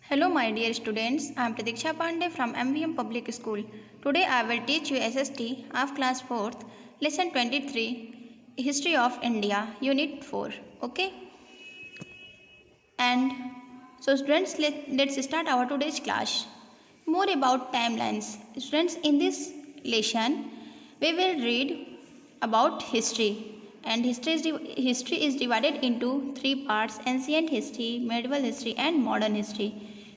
Hello, my dear students. I am Pratiksha Pandey from MVM Public School. Today, I will teach you SST of Class 4th, Lesson 23, History of India, Unit 4. Okay? And so, students, let's start our today's class. More about timelines. Students, in this lesson, we will read about history. And history is divided into three parts: ancient history, medieval history, and modern history.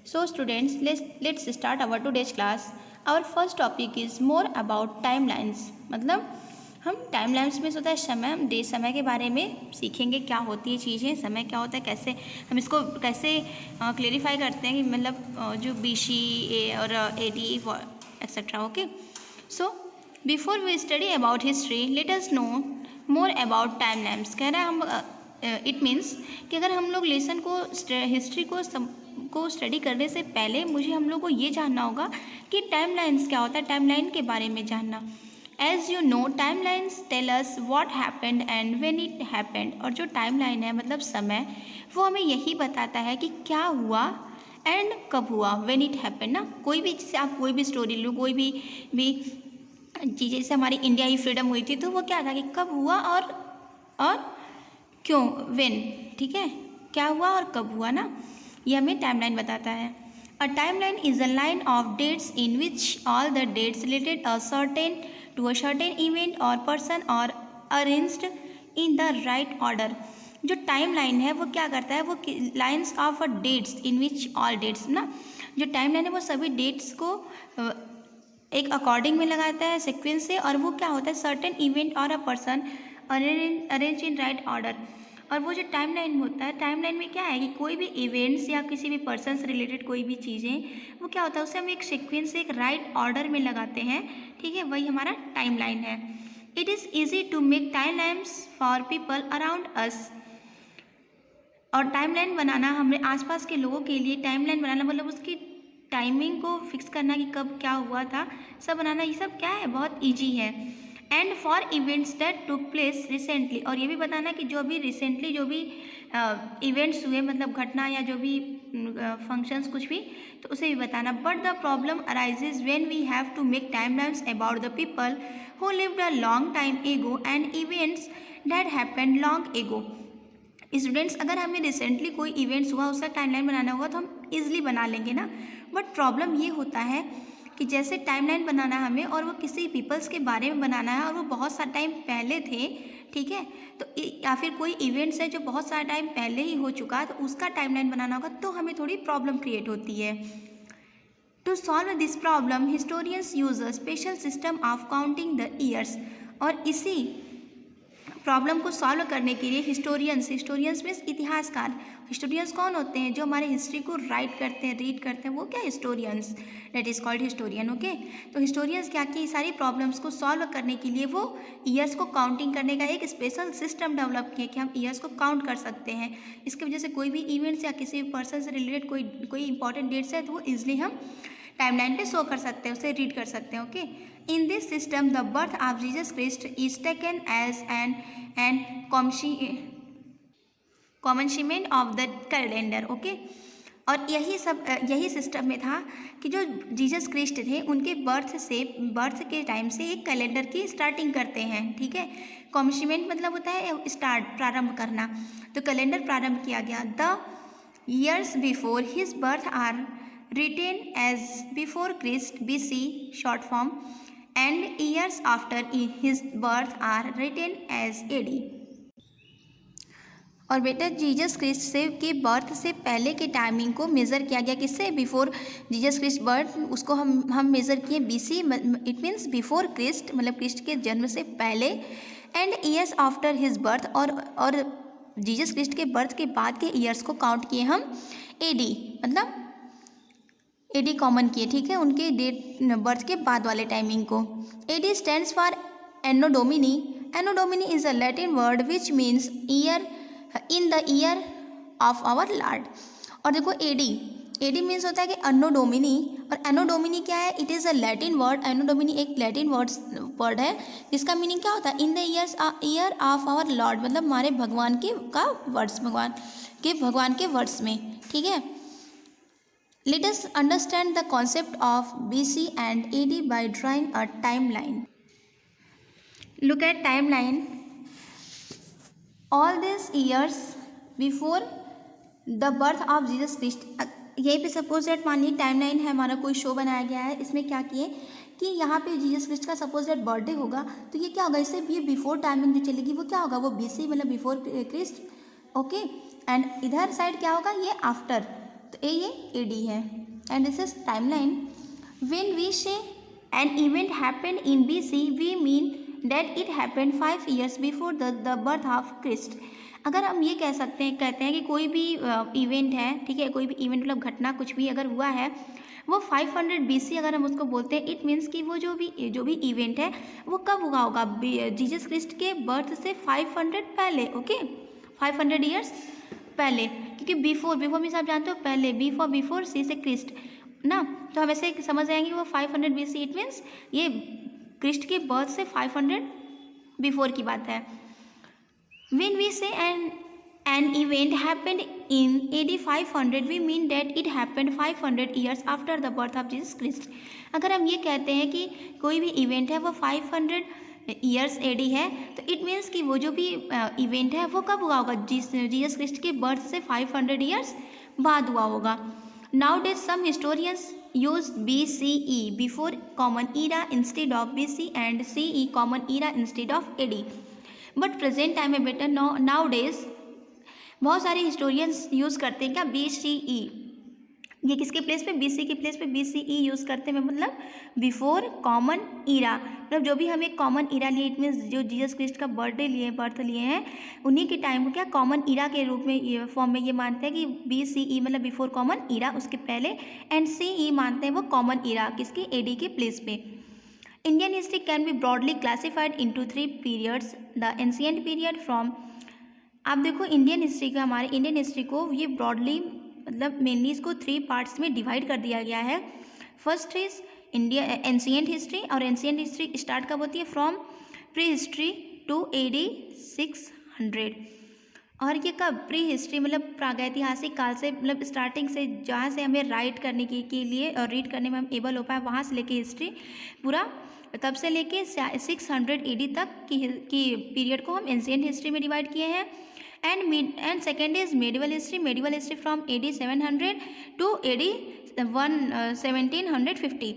So students, let's start our today's class. Our first topic is more about timelines. मतलब हम timelines में होता है समय के बारे में सीखेंगे, क्या होती है चीज़ें, समय क्या होता है, कैसे हम इसको कैसे क्लेरिफाई करते हैं कि मतलब जो BC और AD et cetera. Okay, so before we study about history let us know more about timelines. कह रहा है हम इट मीन्स कि अगर हम लोग लेसन को हिस्ट्री को स्टडी करने से पहले मुझे हम लोग को ये जानना होगा कि टाइमलाइंस क्या होता है, टाइमलाइन के बारे में जानना. As you know timelines tell us what happened and when it happened. और जो टाइमलाइन है मतलब समय, वो हमें यही बताता है कि क्या हुआ एंड कब हुआ, व्हेन इट हैपेंड ना. कोई भी जैसे आप कोई भी स्टोरी लो, कोई भी चीज़, जैसे हमारी इंडिया की फ्रीडम हुई थी तो वो क्या था कि कब हुआ और क्यों, व्हेन. ठीक है, क्या हुआ और कब हुआ ना, ये हमें टाइमलाइन बताता है. A timeline is a line of dates in which all the dates related to a certain event और पर्सन और arranged in the right order. जो टाइमलाइन है वो क्या करता है, वो lines of a dates in which all dates ना, जो टाइमलाइन है वो सभी डेट्स को एक अकॉर्डिंग में लगाता है सीक्वेंस से, और वो क्या होता है सर्टेन इवेंट और a person arrange in right order. और वो जो टाइमलाइन होता है, टाइमलाइन में क्या है कि कोई भी इवेंट्स या किसी भी पर्सन से रिलेटेड कोई भी चीज़ें, वो क्या होता है उसे हम एक सीक्वेंस से एक राइट ऑर्डर में लगाते हैं. ठीक है, वही हमारा टाइमलाइन है. It is easy to make timelines for people around us. और टाइमलाइन बनाना हमें आसपास के लोगों के लिए, टाइमलाइन बनाना मतलब उसकी टाइमिंग को फिक्स करना कि कब क्या हुआ था, सब बनाना, ये सब क्या है, बहुत ईजी है. And for events that took place recently. और ये भी बताना कि जो अभी रिसेंटली जो भी इवेंट्स हुए, मतलब घटना या जो भी फंक्शंस कुछ भी, तो उसे भी बताना. But the problem arises when we have to make timelines about the people who lived a long time ago and events that happened long ago. Students, अगर हमें रिसेंटली कोई इवेंट्स हुआ उसका टाइमलाइन बनाना होगा तो हम ईजिली बना लेंगे ना. बट प्रॉब्लम ये होता है कि जैसे टाइमलाइन बनाना हमें, और वो किसी पीपल्स के बारे में बनाना है और वो बहुत सा टाइम पहले थे. ठीक है, तो या फिर कोई इवेंट्स है जो बहुत सारा टाइम पहले ही हो चुका है, तो उसका टाइमलाइन बनाना होगा, तो हमें थोड़ी प्रॉब्लम क्रिएट होती है. To solve this problem historians use a special system of counting the years. और इसी प्रॉब्लम को सॉल्व करने के लिए हिस्टोरियंस मीन्स इतिहासकार. हिस्टोरियंस कौन होते हैं, जो हमारे हिस्ट्री को राइट करते हैं, रीड करते हैं, वो क्या historians, that is called historian. Okay, तो हिस्टोरियंस क्या किए, सारी प्रॉब्लम्स को सॉल्व करने के लिए वो ईयर्स को काउंटिंग करने का एक स्पेशल सिस्टम डेवलप किए कि हम ईयर्स को काउंट कर सकते हैं. इसकी वजह से कोई भी इवेंट्स या किसी भी पर्सन से रिलेटेड कोई इंपॉर्टेंट डेट्स है तो वो ईजिली हम टाइमलाइन पे शो कर सकते हैं, उसे रीड कर सकते हैं. Okay, in this system the birth of Jesus Christ is taken as an commencement of the calendar. Okay, और यही सिस्टम में था कि जो जीसस क्राइस्ट थे उनके बर्थ के टाइम से एक कैलेंडर की स्टार्टिंग करते हैं. ठीक है, कॉमेंशमेंट मतलब होता है स्टार्ट, प्रारंभ करना. तो कैलेंडर प्रारंभ किया गया. The years before his birth are written as before Christ BC short form, and years after his birth are written as AD. और बेटा जीसस क्रिस्ट से के बर्थ से पहले के टाइमिंग को मेज़र किया गया, किससे, बिफोर जीसस क्रिस्ट बर्थ, उसको हम मेज़र किए BC, it means before Christ, मतलब क्रिस्ट के जन्म से पहले. And years after his birth, और जीसस क्रिस्ट के बर्थ के बाद के ईयर्स को काउंट किए हम AD, मतलब AD कॉमन किए. ठीक है, उनके डेट बर्थ के बाद वाले टाइमिंग को. AD stands for Anno Domini. Anno Domini is a Latin word which means year, in the year of our Lord. और देखो AD मीन्स होता है कि अन्नो डोमिनी, और एनो डोमिनी क्या है, it is a Latin word. Anno Domini एक Latin word है जिसका मीनिंग क्या होता है, in the year of our Lord, मतलब हमारे भगवान के वर्ड्स में. ठीक है, Let us understand the concept of BC and AD by drawing a timeline. Look at timeline. All these years before the birth of Jesus Christ. यहीं पे suppose date मान ली टाइमलाइन है, हमारा कोई शो बनाया गया है, इसमें क्या किए कि यहाँ पे जीसस क्रिस्ट का सपोज डेट बर्थडे होगा, तो ये क्या होगा, इससे ये बिफोर टाइमिंग जो चलेगी वो क्या होगा, वो BC मतलब बिफोर क्रिस्ट, ओके। एंड इधर साइड क्या होगा, ये आफ्टर, तो ये AD है। And this is timeline. When we say an event happened in BC we mean that it happened 5 years before the birth of Christ. अगर हम ये कहते हैं कि कोई भी इवेंट है, ठीक है, कोई भी इवेंट मतलब घटना कुछ भी अगर हुआ है वो 500 BC अगर हम उसको बोलते हैं, इट मीन्स कि वो जो भी इवेंट है वो कब हुआ होगा, जीसस क्रिस्ट के बर्थ से 500 पहले, ओके, 500 years पहले, क्योंकि बिफोर मीन्स आप जानते हो पहले, बिफोर सी से क्रिस्ट ना, तो हम ऐसे समझ जाएंगे कि वो 500 BC, इट मीन्स ये क्रिस्ट के बर्थ से 500 बिफोर की बात है। When we say an event happened in AD 500, we mean that it happened 500 years after the birth of Jesus Christ. अगर हम ये कहते हैं कि कोई भी इवेंट है वो 500 years AD है, तो इट मीन्स कि वो जो भी इवेंट है वो कब हुआ होगा, जीसस क्रिस्ट के बर्थ से 500 years बाद हुआ होगा। Nowadays some historians use BCE before common era instead of BC and CE common era instead of AD. But present time में बेटर नाउ डेज बहुत सारे हिस्टोरियंस यूज़ करते हैं क्या, BCE, ये किसके प्लेस पे, BC के प्लेस पे BCE यूज़ करते हैं, मतलब बिफोर कॉमन ईरा, मतलब जो भी हम एक कॉमन ईरा लिए, इट मीन्स जो जीसस क्रिस्ट का बर्थ लिए हैं उन्हीं के टाइम को क्या कॉमन ईरा के रूप में, ये फॉर्म में ये मानते हैं कि BCE मतलब बिफोर कॉमन ईरा, उसके पहले, एंड CE मानते हैं वो कॉमन ईरा किसकी, AD के प्लेस पे। Indian history can be broadly classified into 3 periods. The ancient period from, आप देखो इंडियन हिस्ट्री का, हमारे इंडियन हिस्ट्री को ये ब्रॉडली मतलब मेनली इसको 3 पार्ट्स में डिवाइड कर दिया गया है। First is India ancient history, और एंशियंट हिस्ट्री स्टार्ट कब होती है, from prehistory to AD 600, और ये कब, प्री हिस्ट्री मतलब प्रागैतिहासिक काल से, मतलब स्टार्टिंग से जहाँ से हमें राइट करने के लिए और रीड करने में हम एबल हो पाए, वहाँ से लेके हिस्ट्री पूरा तब से लेके 600 AD तक की पीरियड को हम एंशियंट हिस्ट्री में डिवाइड किए हैं। And second is medieval history from AD 700 to AD 1750,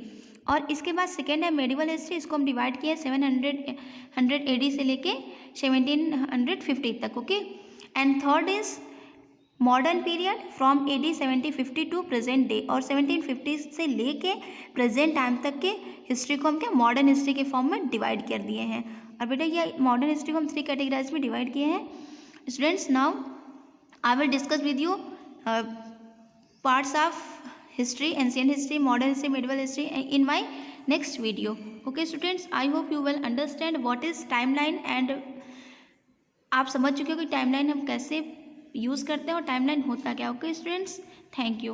और इसके बाद सेकेंड है मेडिवल हिस्ट्री, इसको हम डिवाइड किए 700 AD से लेके 1750 तक, okay. And third is modern period from AD 1750 to present day, और 1750 से लेके प्रेजेंट टाइम तक के हिस्ट्री को हम क्या मॉडर्न हिस्ट्री के फॉर्म में डिवाइड कर दिए हैं। और बेटा ये मॉडर्न हिस्ट्री को हम 3 कैटेगराइज में डिवाइड किए हैं। Students, now I will discuss with you parts of history, ancient history, modern history, medieval history in my next video, okay students. I hope you will understand what is timeline, and आप समझ चुके हो कि timeline हम कैसे use करते हैं और टाइमलाइन होता क्या, ओके स्टूडेंट्स, थैंक यू।